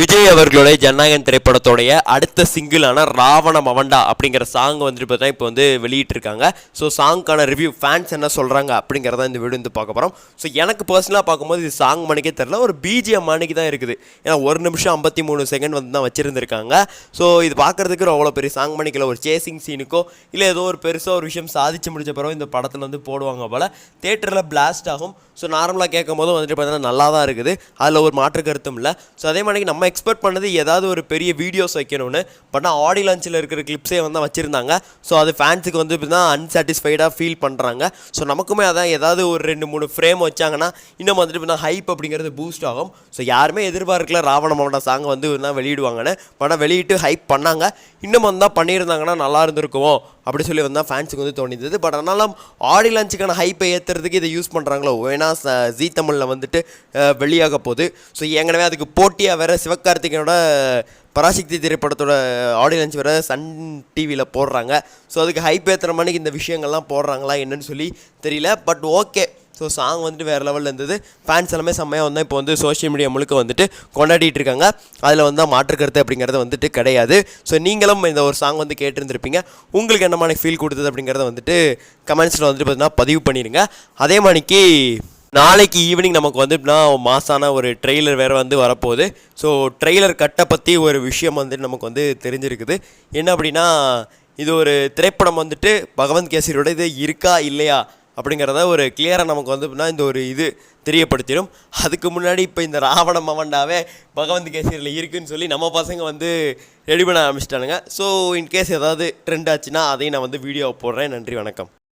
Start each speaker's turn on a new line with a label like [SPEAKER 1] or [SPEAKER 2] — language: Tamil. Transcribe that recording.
[SPEAKER 1] விஜய் அவர்களுடைய ஜனநாயகன் திரைப்படத்தோடைய அடுத்த சிங்கிளான ராவண மவண்டா அப்படிங்கிற சாங் வந்துட்டு பார்த்தா இப்போ வந்து வெளியிட்டிருக்காங்க. ஸோ சாங்க்கான ரிவ்யூ ஃபேன்ஸ் என்ன சொல்கிறாங்க அப்படிங்கிறத இந்த வீடியோ வந்து பார்க்க போகிறோம். ஸோ எனக்கு பர்சனலாக பார்க்கும்போது இது சாங் மணிக்கே தெரில, ஒரு பிஜிஎம் மணிக்கு தான் இருக்குது. ஏன்னா 1 நிமிஷம் 53 செகண்ட் வந்து தான் வச்சுருந்துருக்காங்க. ஸோ இது பார்க்குறதுக்கு அவ்வளோ பெரிய சாங் மணிக்கில் ஒரு சேசிங் சீனுக்கோ இல்லை ஏதோ ஒரு பெருசாக ஒரு விஷயம் சாதிச்சு முடிச்ச பிறகு இந்த படத்தில் வந்து போடுவாங்க போல். தேட்டரில் பிளாஸ்ட் ஆகும். ஸோ நார்மலாக கேட்கும் போது வந்துட்டு பார்த்தீங்கன்னா நல்லா தான் இருக்குது, அதில் ஒரு மாற்று கருத்தும் இல்லை. ஸோ அதே மாதிரி நம்ம எக்ஸ்பெக்ட் பண்ணது ஏதாவது ஒரு பெரிய வீடியோஸ் வைக்கணும்னு, பட் ஆடியோ லான்ச்சில் இருக்கிற கிளிப்ஸே வந்து வச்சுருந்தாங்க. ஸோ அது ஃபேன்ஸுக்கு வந்து தான் அன்சாட்டிஸ்ஃபைடாக ஃபீல் பண்ணுறாங்க. ஸோ நமக்குமே அதான் ஏதாவது ஒரு 2-3 ஃப்ரேம் வச்சாங்கன்னா இன்னும் வந்துட்டு பார்த்தா ஹைப் அப்படிங்கிறது பூஸ்ட் ஆகும். ஸோ யாருமே எதிர்பார்க்கல ராவண மவண்டா சாங் வந்து வெளியிடுவாங்கன்னு, பட் வெளியிட்டு ஹைப் பண்ணாங்க. இன்னும் வந்து பண்ணியிருந்தாங்கன்னா நல்லா இருந்திருக்குமோ அப்படி சொல்லி வந்தால் ஃபேன்ஸுக்கு வந்து தோணிந்தது. பட் ஆனாலும் ஆடியோ லான்ச்சுக்கான ஹைப்பை ஏற்றுறதுக்கு இதை யூஸ் பண்ணுறாங்களோ, ஏன்னா ஜீ தமிழில் வந்துட்டு வெளியாக போகுது. ஸோ ஏற்கனவே அதுக்கு போட்டியாக வேறு சிவகார்த்திகேயனோட பராசக்தி திரைப்படத்தோட ஆடியோ லான்ச் வேறு சன் டிவியில் போடுறாங்க. ஸோ அதுக்கு ஹைப் ஏற்றுற மணிக்கு இந்த விஷயங்கள்லாம் போடுறாங்களா என்னன்னு சொல்லி தெரியல. பட் ஓகே, ஸோ சாங் வந்துட்டு வேறு லெவலில் இருந்தது. ஃபேன்ஸ் எல்லாமே செம்மையாக வந்து இப்போ வந்து சோஷியல் மீடியா முழுக்க வந்துட்டு கொண்டாடிட்டு இருக்காங்க. அதில் வந்து மாற்று கருத்து அப்படிங்கிறது வந்துட்டு கிடையாது. ஸோ நீங்களும் இந்த ஒரு சாங் வந்து கேட்டிருந்துருப்பீங்க. உங்களுக்கு என்ன மாதிரி ஃபீல் கொடுத்தது அப்படிங்கிறத வந்துட்டு கமெண்ட்ஸில் வந்துட்டு பார்த்தீங்கன்னா பதிவு பண்ணிடுங்க. அதே மாதிரிக்கு நாளைக்கு ஈவினிங் நமக்கு வந்துட்டுனா மாசான ஒரு ட்ரெய்லர் வேறு வந்து வரப்போகுது. ஸோ ட்ரெய்லர் கட்டை பற்றி ஒரு விஷயம் வந்துட்டு நமக்கு வந்து தெரிஞ்சிருக்குது. என்ன அப்படின்னா, இது ஒரு திரைப்படம் வந்துட்டு பகவந்த் கேசரியோட இது இருக்கா இல்லையா அப்படிங்கிறத ஒரு கிளியராக நமக்கு வந்து இந்த ஒரு இது தெரியப்படுத்திடும். அதுக்கு முன்னாடி இப்போ இந்த ராவண மவண்டாவே பகவந்த் கேசரியில் இருக்குதுன்னு சொல்லி நம்ம பசங்க வந்து ரெடி பண்ண ஆரம்பிச்சிட்டானுங்க. ஸோ இன்கேஸ் ஏதாவது ட்ரெண்ட் ஆச்சுன்னா அதையும் நான் வந்து வீடியோ போடுறேன். நன்றி, வணக்கம்.